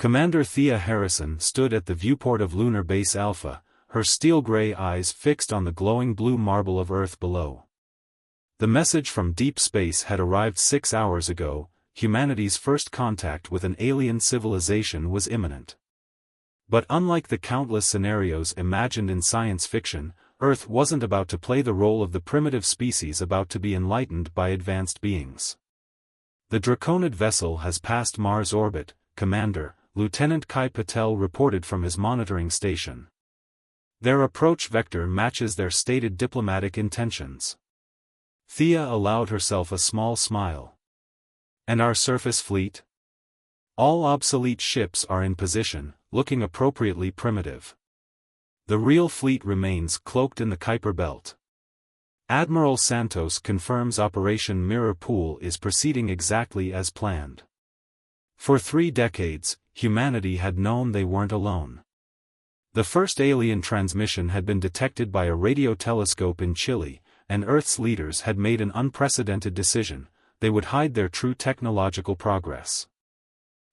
Commander Thea Harrison stood at the viewport of Lunar Base Alpha, her steel-gray eyes fixed on the glowing blue marble of Earth below. The message from deep space had arrived 6 hours ago. Humanity's first contact with an alien civilization was imminent. But unlike the countless scenarios imagined in science fiction, Earth wasn't about to play the role of the primitive species about to be enlightened by advanced beings. The Draconid vessel has passed Mars orbit, Commander, Lieutenant Kai Patel reported from his monitoring station. Their approach vector matches their stated diplomatic intentions. Thea allowed herself a small smile. And our surface fleet? All obsolete ships are in position, looking appropriately primitive. The real fleet remains cloaked in the Kuiper Belt. Admiral Santos confirms Operation Mirror Pool is proceeding exactly as planned. For 3 decades, humanity had known they weren't alone. The first alien transmission had been detected by a radio telescope in Chile, and Earth's leaders had made an unprecedented decision: they would hide their true technological progress.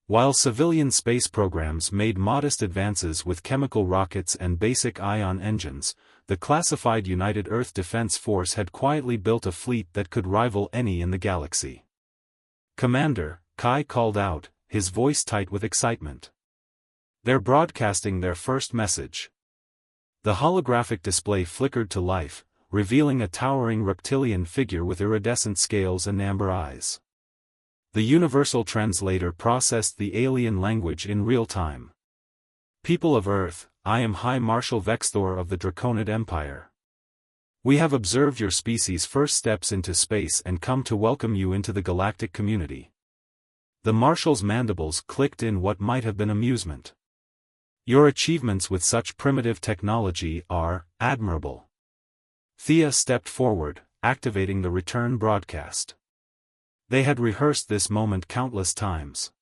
While civilian space programs made modest advances with chemical rockets and basic ion engines, the classified United Earth Defense Force had quietly built a fleet that could rival any in the galaxy. "Commander," Kai called out, his voice tight with excitement. "They're broadcasting their first message." The holographic display flickered to life, revealing a towering reptilian figure with iridescent scales and amber eyes. The universal translator processed the alien language in real time. "People of Earth, I am High Marshal Vexthor of the Draconid Empire. We have observed your species' first steps into space and come to welcome you into the galactic community." The Marshal's mandibles clicked in what might have been amusement. "Your achievements with such primitive technology are admirable." Thea stepped forward, activating the return broadcast. They had rehearsed this moment countless times.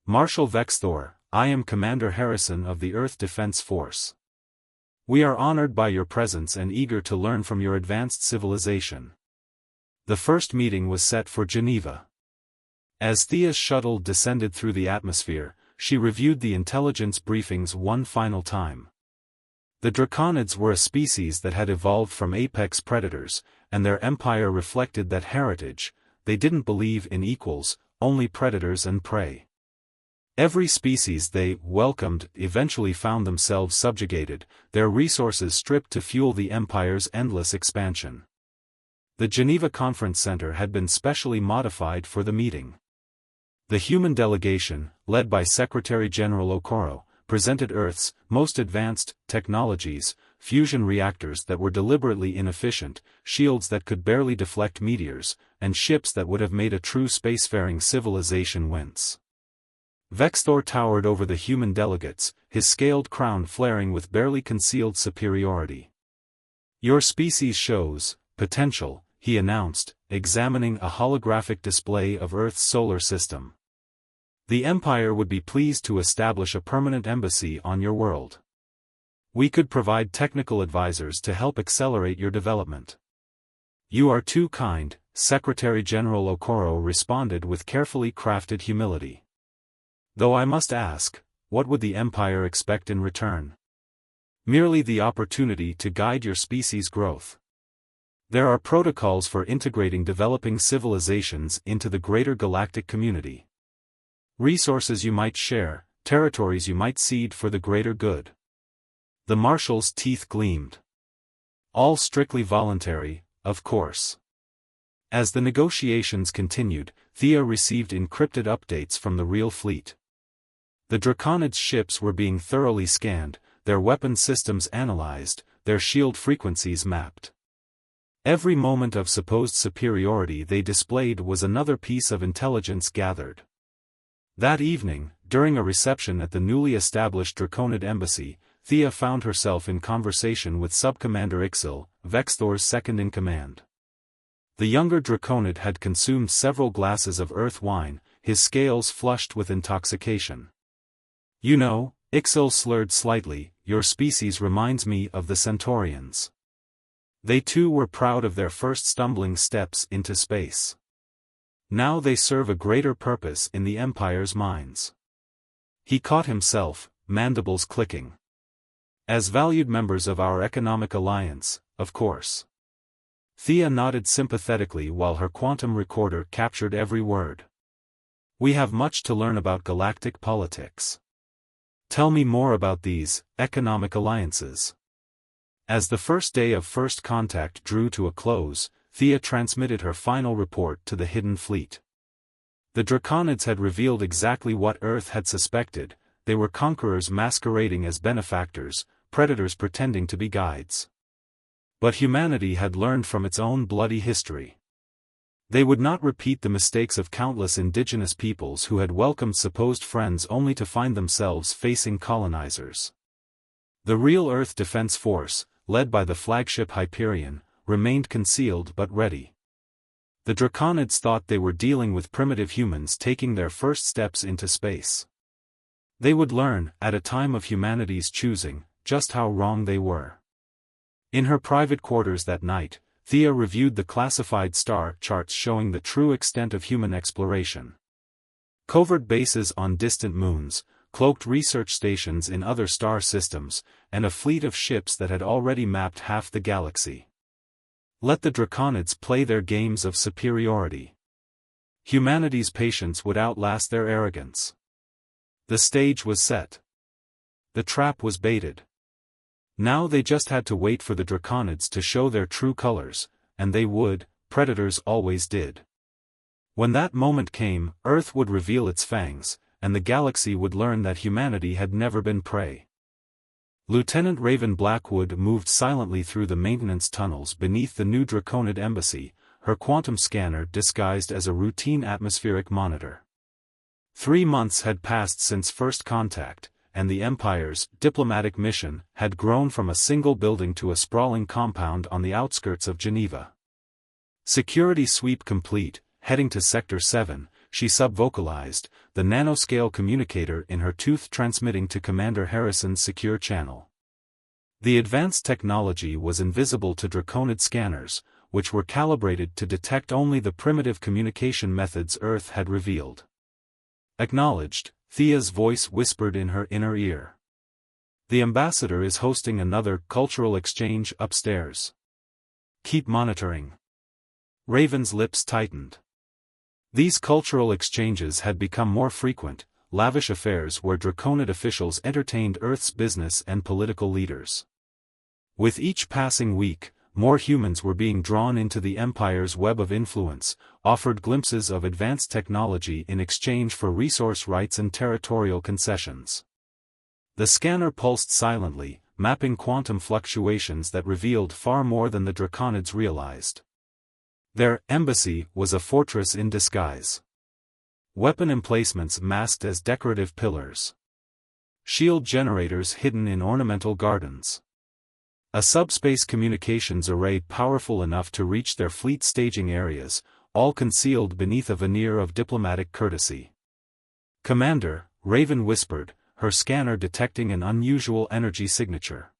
"Marshal Vexthor, I am Commander Harrison of the Earth Defense Force. We are honored by your presence and eager to learn from your advanced civilization." The first meeting was set for Geneva. As Thea's shuttle descended through the atmosphere, she reviewed the intelligence briefings one final time. The Draconids were a species that had evolved from apex predators, and their empire reflected that heritage. They didn't believe in equals, only predators and prey. Every species they welcomed eventually found themselves subjugated, their resources stripped to fuel the empire's endless expansion. The Geneva Conference Center had been specially modified for the meeting. The human delegation, led by Secretary General Okoro, presented Earth's most advanced technologies: fusion reactors that were deliberately inefficient, shields that could barely deflect meteors, and ships that would have made a true spacefaring civilization wince. Vexthor towered over the human delegates, his scaled crown flaring with barely concealed superiority. "Your species shows potential," he announced, examining a holographic display of Earth's solar system. "The Empire would be pleased to establish a permanent embassy on your world. We could provide technical advisors to help accelerate your development." "You are too kind," Secretary General Okoro responded with carefully crafted humility. "Though I must ask, what would the Empire expect in return?" "Merely the opportunity to guide your species' growth. There are protocols for integrating developing civilizations into the greater galactic community. Resources you might share, territories you might cede for the greater good." The Marshal's teeth gleamed. "All strictly voluntary, of course." As the negotiations continued, Thea received encrypted updates from the real fleet. The Draconids' ships were being thoroughly scanned, their weapon systems analyzed, their shield frequencies mapped. Every moment of supposed superiority they displayed was another piece of intelligence gathered. That evening, during a reception at the newly established Draconid embassy, Thea found herself in conversation with Subcommander Ixil, Vexthor's second-in-command. The younger Draconid had consumed several glasses of earth wine, his scales flushed with intoxication. "You know," Ixil slurred slightly, "your species reminds me of the Centaurians. They too were proud of their first stumbling steps into space. Now they serve a greater purpose in the Empire's minds." He caught himself, mandibles clicking. As valued members of our economic alliance, of course. Thea nodded sympathetically while her quantum recorder captured every word. We have much to learn about galactic politics. Tell me more about these economic alliances. As the first day of first contact drew to a close, Thea transmitted her final report to the Hidden Fleet. The Draconids had revealed exactly what Earth had suspected. They were conquerors masquerading as benefactors, predators pretending to be guides. But humanity had learned from its own bloody history. They would not repeat the mistakes of countless indigenous peoples who had welcomed supposed friends only to find themselves facing colonizers. The real Earth Defense Force, led by the flagship Hyperion, remained concealed but ready. The Draconids thought they were dealing with primitive humans taking their first steps into space. They would learn, at a time of humanity's choosing, just how wrong they were. In her private quarters that night, Thea reviewed the classified star charts showing the true extent of human exploration. Covert bases on distant moons, cloaked research stations in other star systems, and a fleet of ships that had already mapped half the galaxy. Let the Draconids play their games of superiority. Humanity's patience would outlast their arrogance. The stage was set. The trap was baited. Now they just had to wait for the Draconids to show their true colors, and they would, predators always did. When that moment came, Earth would reveal its fangs, and the galaxy would learn that humanity had never been prey. Lieutenant Raven Blackwood moved silently through the maintenance tunnels beneath the new Draconid embassy, her quantum scanner disguised as a routine atmospheric monitor. 3 months had passed since first contact, and the Empire's diplomatic mission had grown from a single building to a sprawling compound on the outskirts of Geneva. Security sweep complete, heading to Sector 7, she subvocalized, the nanoscale communicator in her tooth transmitting to Commander Harrison's secure channel. The advanced technology was invisible to Draconid scanners, which were calibrated to detect only the primitive communication methods Earth had revealed. Acknowledged, Thea's voice whispered in her inner ear. The ambassador is hosting another cultural exchange upstairs. Keep monitoring. Raven's lips tightened. These cultural exchanges had become more frequent, lavish affairs where Draconid officials entertained Earth's business and political leaders. With each passing week, more humans were being drawn into the Empire's web of influence, offered glimpses of advanced technology in exchange for resource rights and territorial concessions. The scanner pulsed silently, mapping quantum fluctuations that revealed far more than the Draconids realized. Their embassy was a fortress in disguise. Weapon emplacements masked as decorative pillars. Shield generators hidden in ornamental gardens. A subspace communications array powerful enough to reach their fleet staging areas, all concealed beneath a veneer of diplomatic courtesy. Commander, Raven whispered, her scanner detecting an unusual energy signature.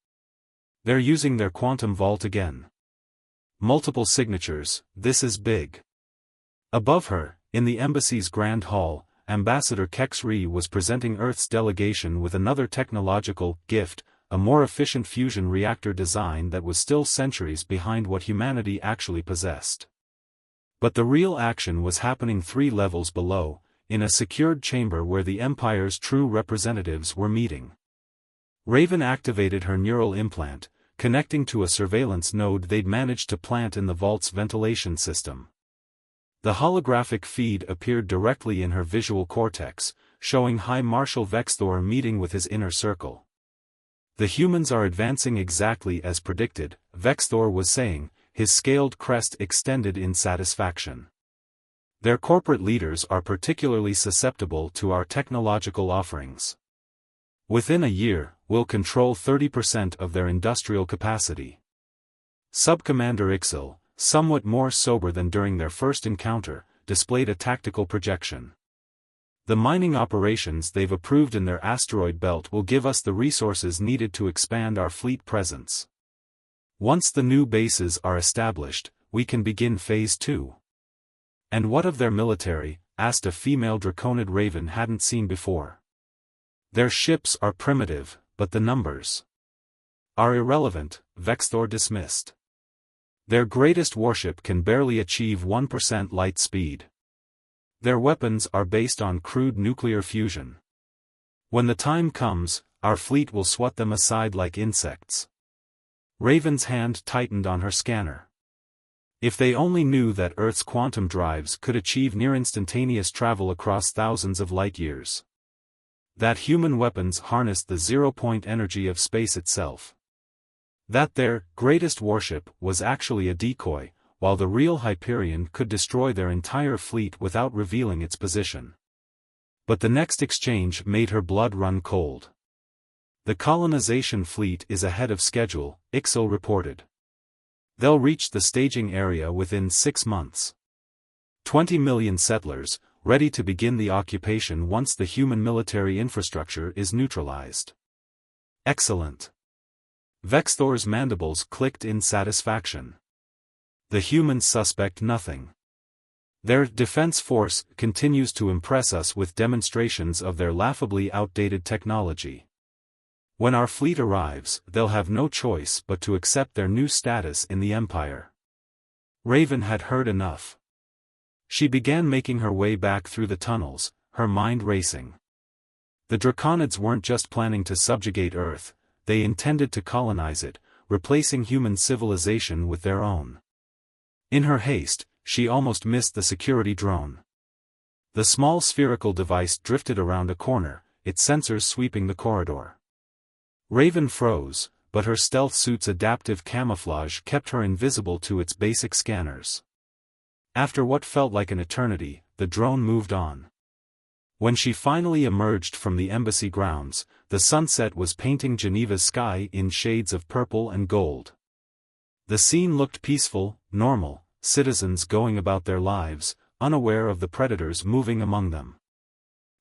They're using their quantum vault again. Multiple signatures, this is big. Above her, in the embassy's grand hall, Ambassador Kexri was presenting Earth's delegation with another technological gift, a more efficient fusion reactor design that was still centuries behind what humanity actually possessed. But the real action was happening 3 levels below, in a secured chamber where the Empire's true representatives were meeting. Raven activated her neural implant, connecting to a surveillance node they'd managed to plant in the vault's ventilation system. The holographic feed appeared directly in her visual cortex, showing High Marshal Vexthor meeting with his inner circle. The humans are advancing exactly as predicted, Vexthor was saying, his scaled crest extended in satisfaction. Their corporate leaders are particularly susceptible to our technological offerings. Within a year, we'll control 30% of their industrial capacity. Subcommander Ixil, somewhat more sober than during their first encounter, displayed a tactical projection. The mining operations they've approved in their asteroid belt will give us the resources needed to expand our fleet presence. Once the new bases are established, we can begin Phase 2. And what of their military? Asked a female Draconid Raven hadn't seen before. Their ships are primitive, but the numbers are irrelevant, Vexthor dismissed. Their greatest warship can barely achieve 1% light speed. Their weapons are based on crude nuclear fusion. When the time comes, our fleet will swat them aside like insects. Raven's hand tightened on her scanner. If they only knew that Earth's quantum drives could achieve near-instantaneous travel across thousands of light-years. That human weapons harnessed the zero-point energy of space itself. That their greatest warship was actually a decoy, while the real Hyperion could destroy their entire fleet without revealing its position. But the next exchange made her blood run cold. The colonization fleet is ahead of schedule, Ixo reported. They'll reach the staging area within 6 months. 20 million settlers, ready to begin the occupation once the human military infrastructure is neutralized. Excellent. Vexthor's mandibles clicked in satisfaction. The humans suspect nothing. Their defense force continues to impress us with demonstrations of their laughably outdated technology. When our fleet arrives, they'll have no choice but to accept their new status in the Empire. Raven had heard enough. She began making her way back through the tunnels, her mind racing. The Draconids weren't just planning to subjugate Earth, they intended to colonize it, replacing human civilization with their own. In her haste, she almost missed the security drone. The small spherical device drifted around a corner, its sensors sweeping the corridor. Raven froze, but her stealth suit's adaptive camouflage kept her invisible to its basic scanners. After what felt like an eternity, the drone moved on. When she finally emerged from the embassy grounds, the sunset was painting Geneva's sky in shades of purple and gold. The scene looked peaceful, normal, citizens going about their lives, unaware of the predators moving among them.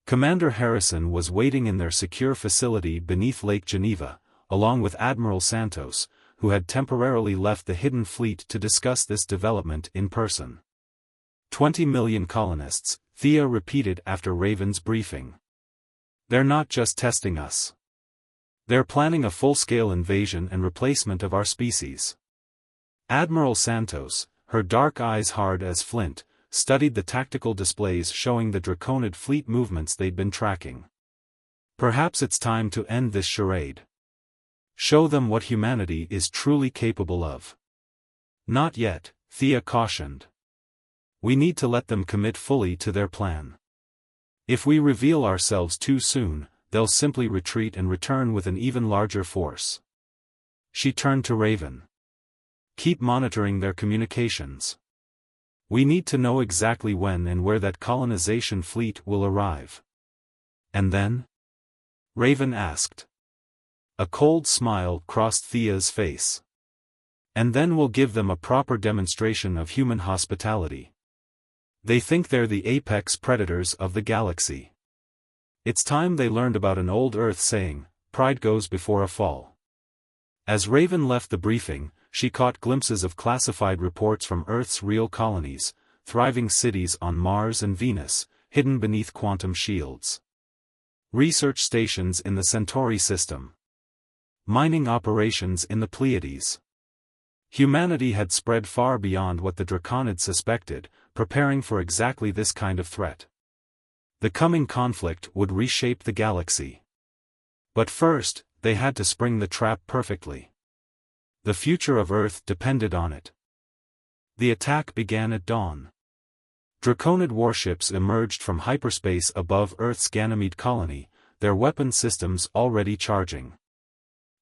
Commander Harrison was waiting in their secure facility beneath Lake Geneva, along with Admiral Santos, who had temporarily left the hidden fleet to discuss this development in person. 20 million colonists, Thea repeated after Raven's briefing. They're not just testing us. They're planning a full-scale invasion and replacement of our species. Admiral Santos, her dark eyes hard as flint, studied the tactical displays showing the Draconid fleet movements they'd been tracking. Perhaps it's time to end this charade. Show them what humanity is truly capable of. Not yet, Thea cautioned. We need to let them commit fully to their plan. If we reveal ourselves too soon, they'll simply retreat and return with an even larger force. She turned to Raven. Keep monitoring their communications. We need to know exactly when and where that colonization fleet will arrive. And then? Raven asked. A cold smile crossed Thea's face. And then we'll give them a proper demonstration of human hospitality. They think they're the apex predators of the galaxy. It's time they learned about an old Earth saying, pride goes before a fall. As Raven left the briefing, she caught glimpses of classified reports from Earth's real colonies, thriving cities on Mars and Venus, hidden beneath quantum shields. Research stations in the Centauri system. Mining operations in the Pleiades. Humanity had spread far beyond what the Draconids suspected, preparing for exactly this kind of threat. The coming conflict would reshape the galaxy. But first, they had to spring the trap perfectly. The future of Earth depended on it. The attack began at dawn. Draconid warships emerged from hyperspace above Earth's Ganymede colony, their weapon systems already charging.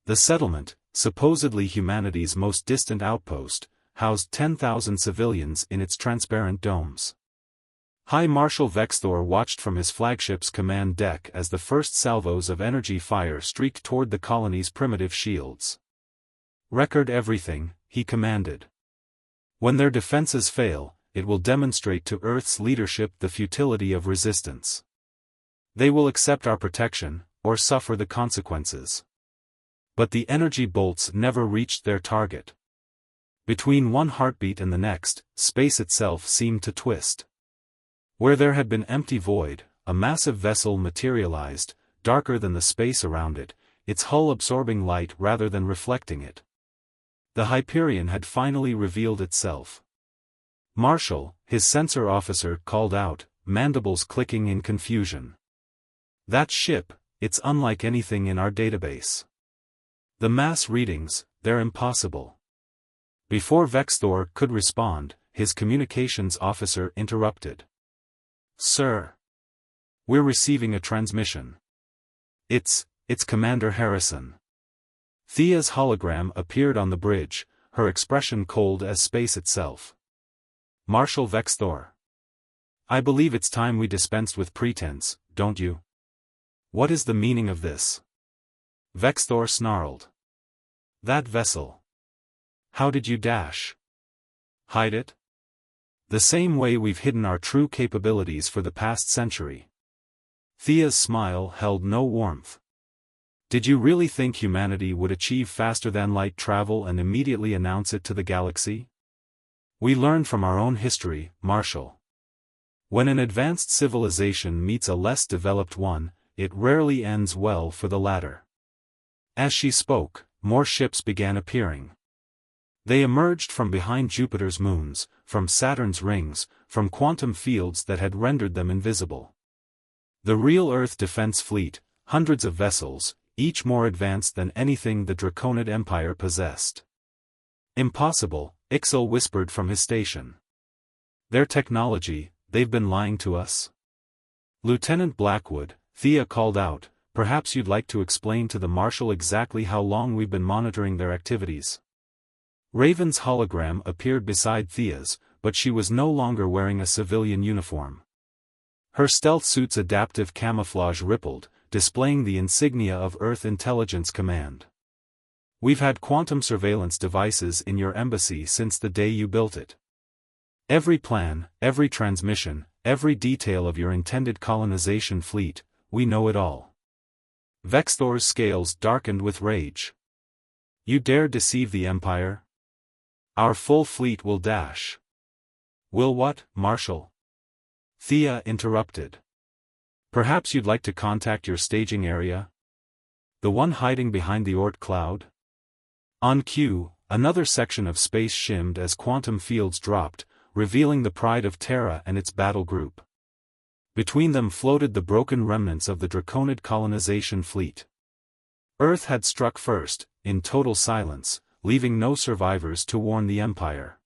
The settlement, supposedly humanity's most distant outpost, housed 10,000 civilians in its transparent domes. High Marshal Vexthor watched from his flagship's command deck as the first salvos of energy fire streaked toward the colony's primitive shields. Record everything, he commanded. When their defenses fail, it will demonstrate to Earth's leadership the futility of resistance. They will accept our protection, or suffer the consequences. But the energy bolts never reached their target. Between one heartbeat and the next, space itself seemed to twist. Where there had been empty void, a massive vessel materialized, darker than the space around it, its hull absorbing light rather than reflecting it. The Hyperion had finally revealed itself. "Marshal," his sensor officer called out, mandibles clicking in confusion. "That ship, it's unlike anything in our database. The mass readings, they're impossible." Before Vexthor could respond, his communications officer interrupted. "Sir. We're receiving a transmission. It's Commander Harrison." Thea's hologram appeared on the bridge, her expression cold as space itself. "Marshal Vexthor. I believe it's time we dispensed with pretense, don't you? What is the meaning of this?" Vexthor snarled. "That vessel. How did you hide it? The same way we've hidden our true capabilities for the past century." Thea's smile held no warmth. "Did you really think humanity would achieve faster-than-light travel and immediately announce it to the galaxy? We learned from our own history, Marshal. When an advanced civilization meets a less developed one, it rarely ends well for the latter." As she spoke, more ships began appearing. They emerged from behind Jupiter's moons, from Saturn's rings, from quantum fields that had rendered them invisible. The real Earth defense fleet, hundreds of vessels, each more advanced than anything the Draconid Empire possessed. "Impossible," Ixel whispered from his station. "Their technology, they've been lying to us." "Lieutenant Blackwood," Thea called out, "perhaps you'd like to explain to the Marshal exactly how long we've been monitoring their activities." Raven's hologram appeared beside Thea's, but she was no longer wearing a civilian uniform. Her stealth suit's adaptive camouflage rippled, displaying the insignia of Earth Intelligence Command. "We've had quantum surveillance devices in your embassy since the day you built it. Every plan, every transmission, every detail of your intended colonization fleet, we know it all." Vexthor's scales darkened with rage. "You dare deceive the Empire? Our full fleet will Will what, Marshal?" Thea interrupted. "Perhaps you'd like to contact your staging area? The one hiding behind the Oort cloud?" On cue, another section of space shimmed as quantum fields dropped, revealing the pride of Terra and its battle group. Between them floated the broken remnants of the Draconid colonization fleet. Earth had struck first, in total silence, leaving no survivors to warn the Empire.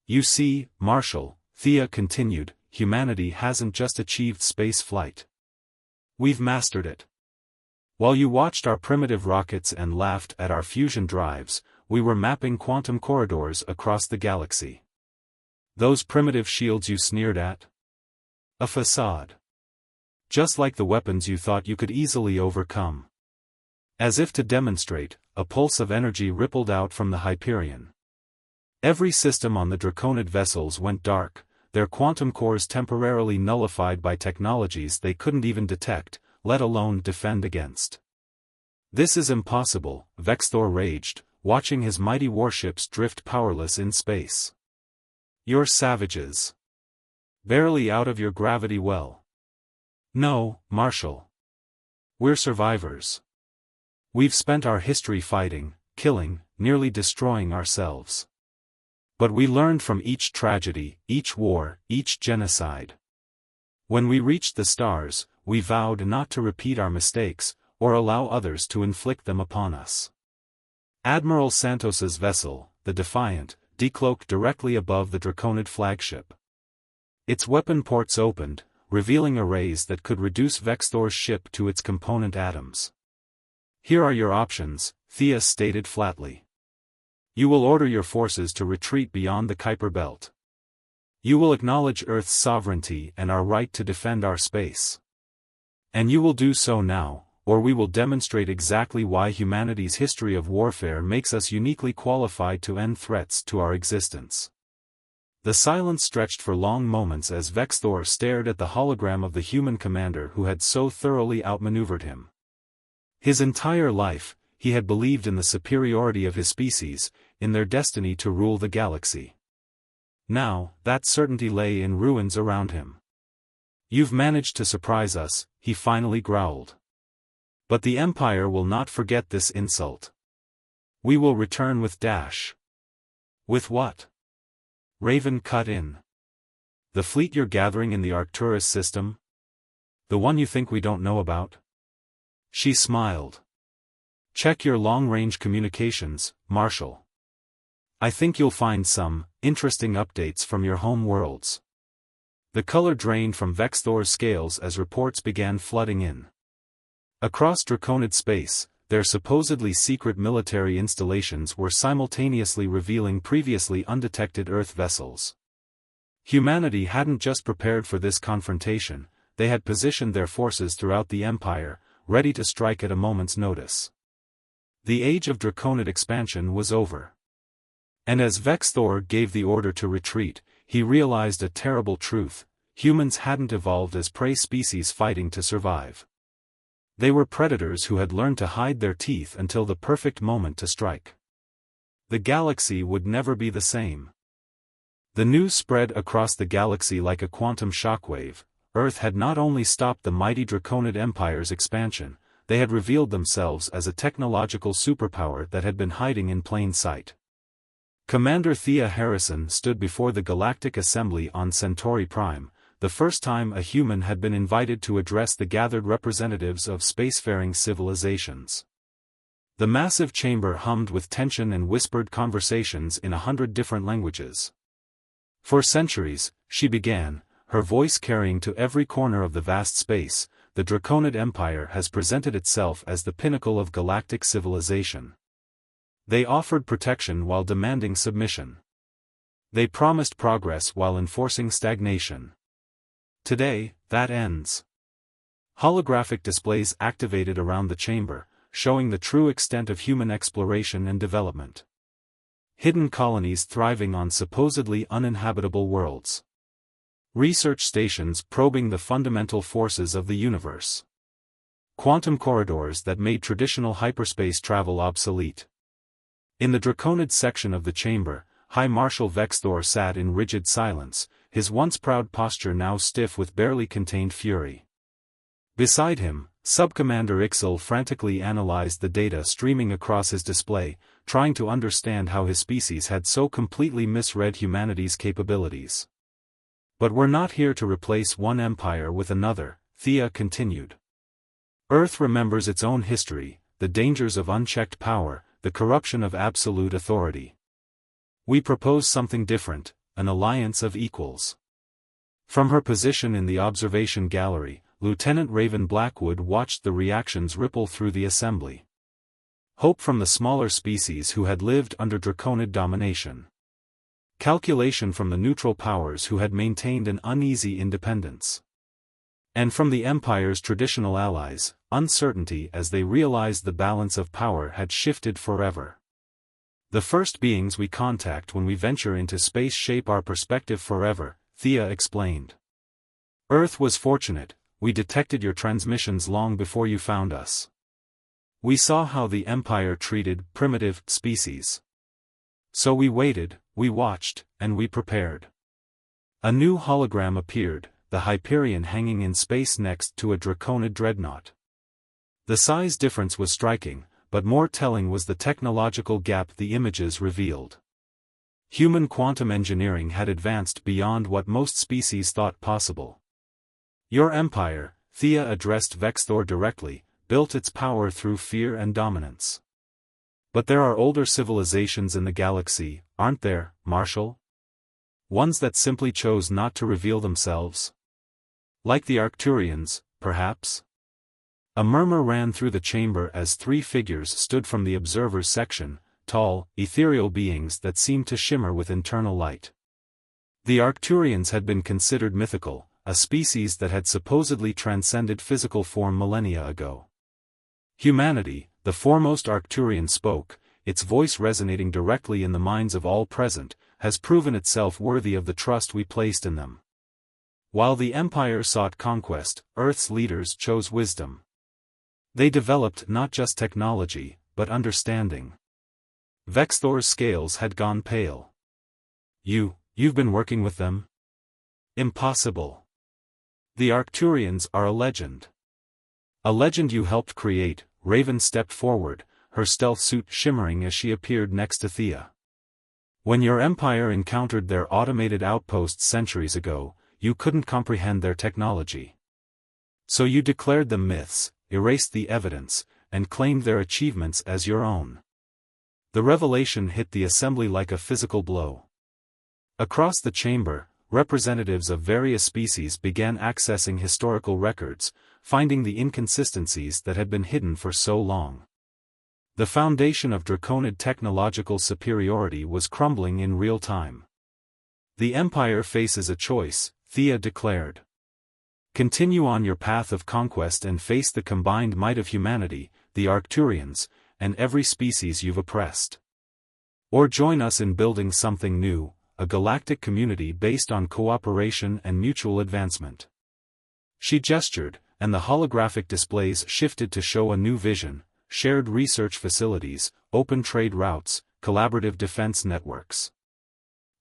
"You see, Marshal," Thea continued, "humanity hasn't just achieved space flight. We've mastered it. While you watched our primitive rockets and laughed at our fusion drives, we were mapping quantum corridors across the galaxy. Those primitive shields you sneered at? A facade. Just like the weapons you thought you could easily overcome." As if to demonstrate, a pulse of energy rippled out from the Hyperion. Every system on the Draconid vessels went dark, their quantum cores temporarily nullified by technologies they couldn't even detect, let alone defend against. "This is impossible," Vexthor raged, watching his mighty warships drift powerless in space. "You're savages. Barely out of your gravity well." "No, Marshal. We're survivors. We've spent our history fighting, killing, nearly destroying ourselves. But we learned from each tragedy, each war, each genocide. When we reached the stars, we vowed not to repeat our mistakes, or allow others to inflict them upon us." Admiral Santos's vessel, the Defiant, decloaked directly above the Draconid flagship. Its weapon ports opened, revealing arrays that could reduce Vexthor's ship to its component atoms. "Here are your options," Thea stated flatly. "You will order your forces to retreat beyond the Kuiper Belt. You will acknowledge Earth's sovereignty and our right to defend our space. And you will do so now, or we will demonstrate exactly why humanity's history of warfare makes us uniquely qualified to end threats to our existence." The silence stretched for long moments as Vexthor stared at the hologram of the human commander who had so thoroughly outmaneuvered him. His entire life, he had believed in the superiority of his species, in their destiny to rule the galaxy. Now, that certainty lay in ruins around him. "You've managed to surprise us," he finally growled. But the Empire will not forget this insult. We will return with dash. With what? Raven cut in. The fleet you're gathering in the Arcturus system? The one you think we don't know about? She smiled. Check your long-range communications, Marshal. I think you'll find some interesting updates from your home worlds. The color drained from Vexthor's scales as reports began flooding in. Across Draconid space, their supposedly secret military installations were simultaneously revealing previously undetected Earth vessels. Humanity hadn't just prepared for this confrontation, they had positioned their forces throughout the Empire, ready to strike at a moment's notice. The age of Draconid expansion was over. And as Vexthor gave the order to retreat, he realized a terrible truth: humans hadn't evolved as prey species fighting to survive. They were predators who had learned to hide their teeth until the perfect moment to strike. The galaxy would never be the same. The news spread across the galaxy like a quantum shockwave. Earth had not only stopped the mighty Draconid Empire's expansion, they had revealed themselves as a technological superpower that had been hiding in plain sight. Commander Thea Harrison stood before the Galactic Assembly on Centauri Prime, the first time a human had been invited to address the gathered representatives of spacefaring civilizations. The massive chamber hummed with tension and whispered conversations in 100 different languages. For centuries, she began, her voice carrying to every corner of the vast space, the Draconid Empire has presented itself as the pinnacle of galactic civilization. They offered protection while demanding submission. They promised progress while enforcing stagnation. Today, that ends. Holographic displays activated around the chamber, showing the true extent of human exploration and development. Hidden colonies thriving on supposedly uninhabitable worlds. Research stations probing the fundamental forces of the universe. Quantum corridors that made traditional hyperspace travel obsolete. In the Draconid section of the chamber, High Marshal Vexthor sat in rigid silence, his once proud posture now stiff with barely contained fury. Beside him, Subcommander Ixel frantically analyzed the data streaming across his display, trying to understand how his species had so completely misread humanity's capabilities. But we're not here to replace one empire with another, Thea continued. Earth remembers its own history, the dangers of unchecked power, the corruption of absolute authority. We propose something different, an alliance of equals. From her position in the observation gallery, Lieutenant Raven Blackwood watched the reactions ripple through the assembly. Hope from the smaller species who had lived under Draconid domination. Calculation from the neutral powers who had maintained an uneasy independence. And from the Empire's traditional allies, uncertainty as they realized the balance of power had shifted forever. The first beings we contact when we venture into space shape our perspective forever, Thea explained. Earth was fortunate, we detected your transmissions long before you found us. We saw how the Empire treated primitive species. So we waited, we watched, and we prepared. A new hologram appeared, the Hyperion hanging in space next to a Draconid dreadnought. The size difference was striking, but more telling was the technological gap the images revealed. Human quantum engineering had advanced beyond what most species thought possible. Your empire, Thea addressed Vexthor directly, built its power through fear and dominance. But there are older civilizations in the galaxy, aren't there, Marshal? Ones that simply chose not to reveal themselves? Like the Arcturians, perhaps? A murmur ran through the chamber as three figures stood from the observers' section, tall, ethereal beings that seemed to shimmer with internal light. The Arcturians had been considered mythical, a species that had supposedly transcended physical form millennia ago. Humanity, the foremost Arcturian spoke, its voice resonating directly in the minds of all present, has proven itself worthy of the trust we placed in them. While the Empire sought conquest, Earth's leaders chose wisdom. They developed not just technology, but understanding. Vexthor's scales had gone pale. You've been working with them? Impossible. The Arcturians are a legend. A legend you helped create, Raven stepped forward, her stealth suit shimmering as she appeared next to Thea. When your empire encountered their automated outposts centuries ago, you couldn't comprehend their technology. So you declared them myths, erased the evidence, and claimed their achievements as your own. The revelation hit the assembly like a physical blow. Across the chamber, representatives of various species began accessing historical records, finding the inconsistencies that had been hidden for so long. The foundation of Draconid technological superiority was crumbling in real time. The Empire faces a choice, Thea declared. Continue on your path of conquest and face the combined might of humanity, the Arcturians, and every species you've oppressed. Or join us in building something new, a galactic community based on cooperation and mutual advancement. She gestured, and the holographic displays shifted to show a new vision: shared research facilities, open trade routes, collaborative defense networks.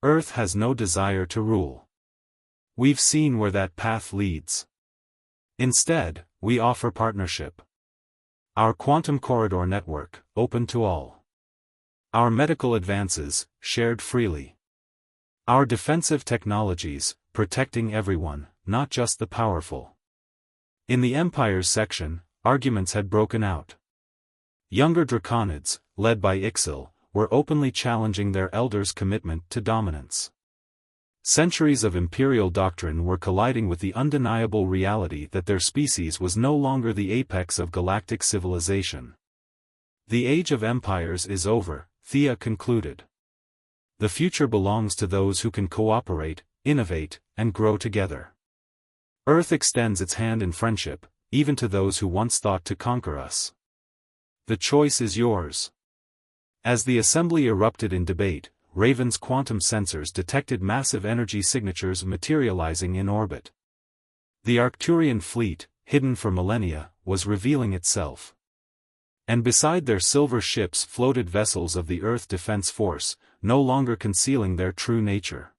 Earth has no desire to rule. We've seen where that path leads. Instead, we offer partnership. Our quantum corridor network, open to all. Our medical advances, shared freely. Our defensive technologies, protecting everyone, not just the powerful. In the Empire's section, arguments had broken out. Younger Draconids, led by Ixil, were openly challenging their elders' commitment to dominance. Centuries of imperial doctrine were colliding with the undeniable reality that their species was no longer the apex of galactic civilization. The age of empires is over, Thea concluded. The future belongs to those who can cooperate, innovate, and grow together. Earth extends its hand in friendship, even to those who once thought to conquer us. The choice is yours. As the assembly erupted in debate, Raven's quantum sensors detected massive energy signatures materializing in orbit. The Arcturian fleet, hidden for millennia, was revealing itself. And beside their silver ships floated vessels of the Earth Defense Force, no longer concealing their true nature.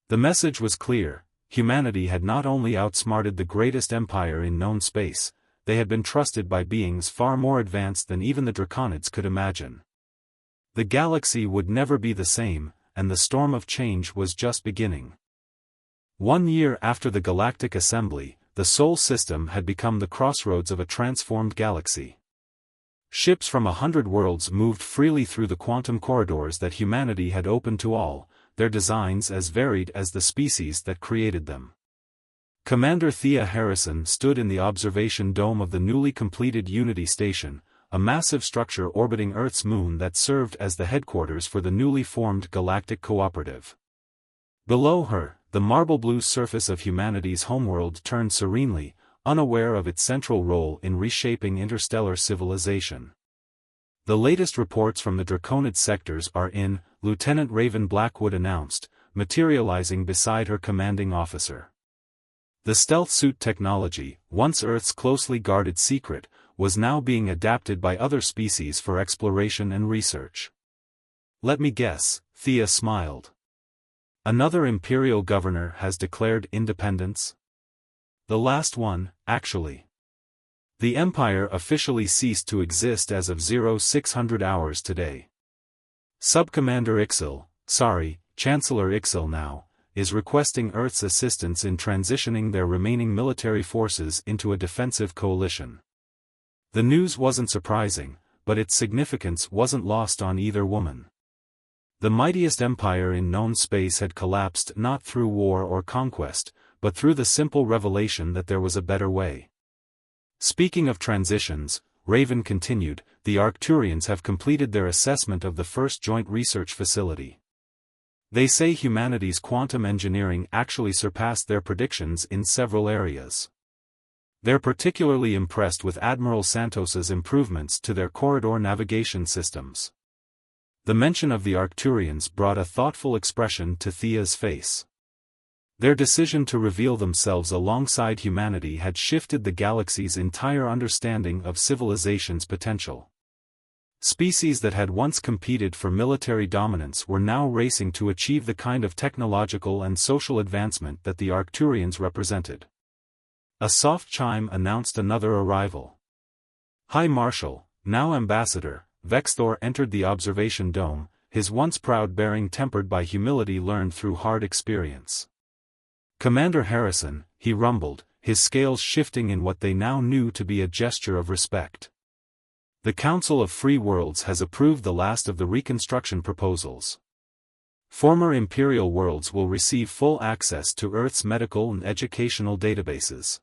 The message was clear: humanity had not only outsmarted the greatest empire in known space, they had been trusted by beings far more advanced than even the Draconids could imagine. The galaxy would never be the same, and the storm of change was just beginning. 1 year after the Galactic Assembly, the Sol system had become the crossroads of a transformed galaxy. Ships from 100 worlds moved freely through the quantum corridors that humanity had opened to all, their designs as varied as the species that created them. Commander Thea Harrison stood in the observation dome of the newly completed Unity Station, a massive structure orbiting Earth's moon that served as the headquarters for the newly formed Galactic Cooperative. Below her, the marble-blue surface of humanity's homeworld turned serenely, unaware of its central role in reshaping interstellar civilization. The latest reports from the Draconid sectors are in, Lieutenant Raven Blackwood announced, materializing beside her commanding officer. The stealth suit technology, once Earth's closely guarded secret, was now being adapted by other species for exploration and research. Let me guess, Thea smiled. Another imperial governor has declared independence? The last one, actually. The Empire officially ceased to exist as of 0600 hours today. Subcommander Chancellor Ixil now, is requesting Earth's assistance in transitioning their remaining military forces into a defensive coalition. The news wasn't surprising, but its significance wasn't lost on either woman. The mightiest empire in known space had collapsed not through war or conquest, but through the simple revelation that there was a better way. Speaking of transitions, Raven continued, the Arcturians have completed their assessment of the first joint research facility. They say humanity's quantum engineering actually surpassed their predictions in several areas. They're particularly impressed with Admiral Santos's improvements to their corridor navigation systems. The mention of the Arcturians brought a thoughtful expression to Thea's face. Their decision to reveal themselves alongside humanity had shifted the galaxy's entire understanding of civilization's potential. Species that had once competed for military dominance were now racing to achieve the kind of technological and social advancement that the Arcturians represented. A soft chime announced another arrival. High Marshal, now Ambassador, Vexthor entered the observation dome, his once proud bearing tempered by humility learned through hard experience. Commander Harrison, he rumbled, his scales shifting in what they now knew to be a gesture of respect. The Council of Free Worlds has approved the last of the reconstruction proposals. Former Imperial worlds will receive full access to Earth's medical and educational databases.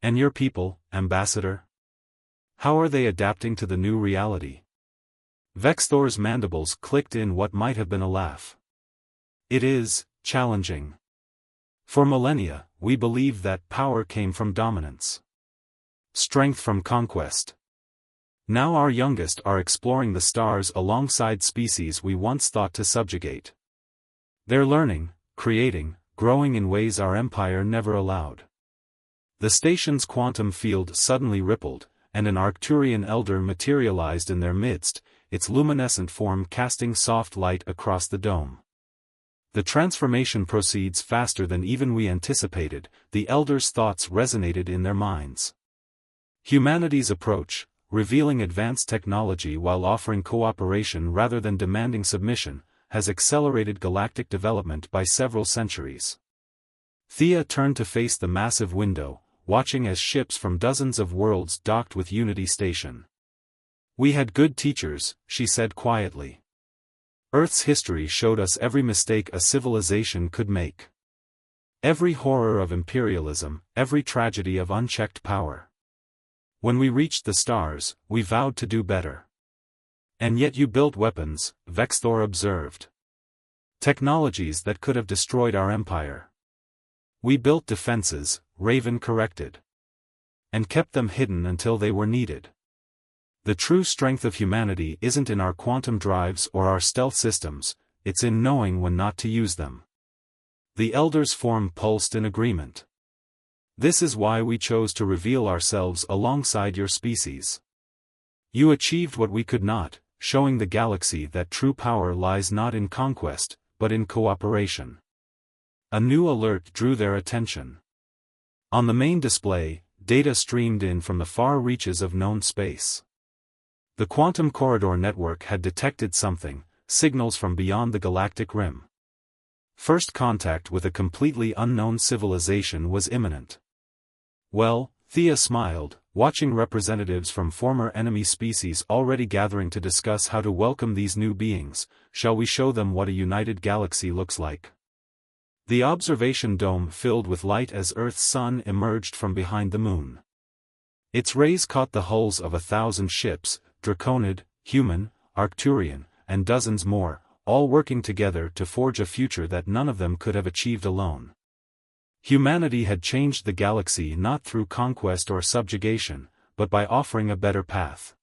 And your people, Ambassador? How are they adapting to the new reality? Vexthor's mandibles clicked in what might have been a laugh. It is challenging. For millennia, we believed that power came from dominance. Strength from conquest. Now our youngest are exploring the stars alongside species we once thought to subjugate. They're learning, creating, growing in ways our empire never allowed. The station's quantum field suddenly rippled, and an Arcturian elder materialized in their midst, its luminescent form casting soft light across the dome. The transformation proceeds faster than even we anticipated, the elder's thoughts resonated in their minds. Humanity's approach, revealing advanced technology while offering cooperation rather than demanding submission, has accelerated galactic development by several centuries. Thea turned to face the massive window, watching as ships from dozens of worlds docked with Unity Station. We had good teachers, she said quietly. Earth's history showed us every mistake a civilization could make. Every horror of imperialism, every tragedy of unchecked power. When we reached the stars, we vowed to do better. And yet you built weapons, Vexthor observed. Technologies that could have destroyed our empire. We built defenses, Raven corrected. And kept them hidden until they were needed. The true strength of humanity isn't in our quantum drives or our stealth systems, it's in knowing when not to use them. The Elder's form pulsed in agreement. This is why we chose to reveal ourselves alongside your species. You achieved what we could not, showing the galaxy that true power lies not in conquest, but in cooperation. A new alert drew their attention. On the main display, data streamed in from the far reaches of known space. The Quantum Corridor Network had detected something, signals from beyond the galactic rim. First contact with a completely unknown civilization was imminent. Well, Thea smiled, watching representatives from former enemy species already gathering to discuss how to welcome these new beings. Shall we show them what a united galaxy looks like? The observation dome filled with light as Earth's sun emerged from behind the moon. Its rays caught the hulls of 1,000 ships, Draconid, human, Arcturian, and dozens more, all working together to forge a future that none of them could have achieved alone. Humanity had changed the galaxy not through conquest or subjugation, but by offering a better path.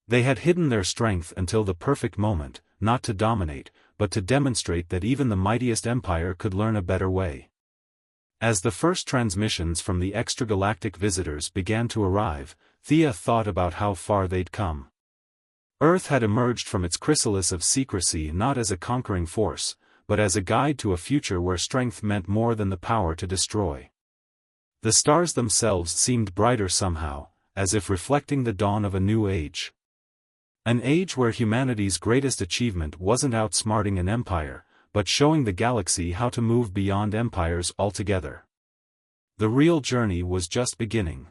They had hidden their strength until the perfect moment, not to dominate, but to demonstrate that even the mightiest empire could learn a better way. As the first transmissions from the extragalactic visitors began to arrive, Thea thought about how far they'd come. Earth had emerged from its chrysalis of secrecy not as a conquering force, but as a guide to a future where strength meant more than the power to destroy. The stars themselves seemed brighter somehow, as if reflecting the dawn of a new age. An age where humanity's greatest achievement wasn't outsmarting an empire, but showing the galaxy how to move beyond empires altogether. The real journey was just beginning.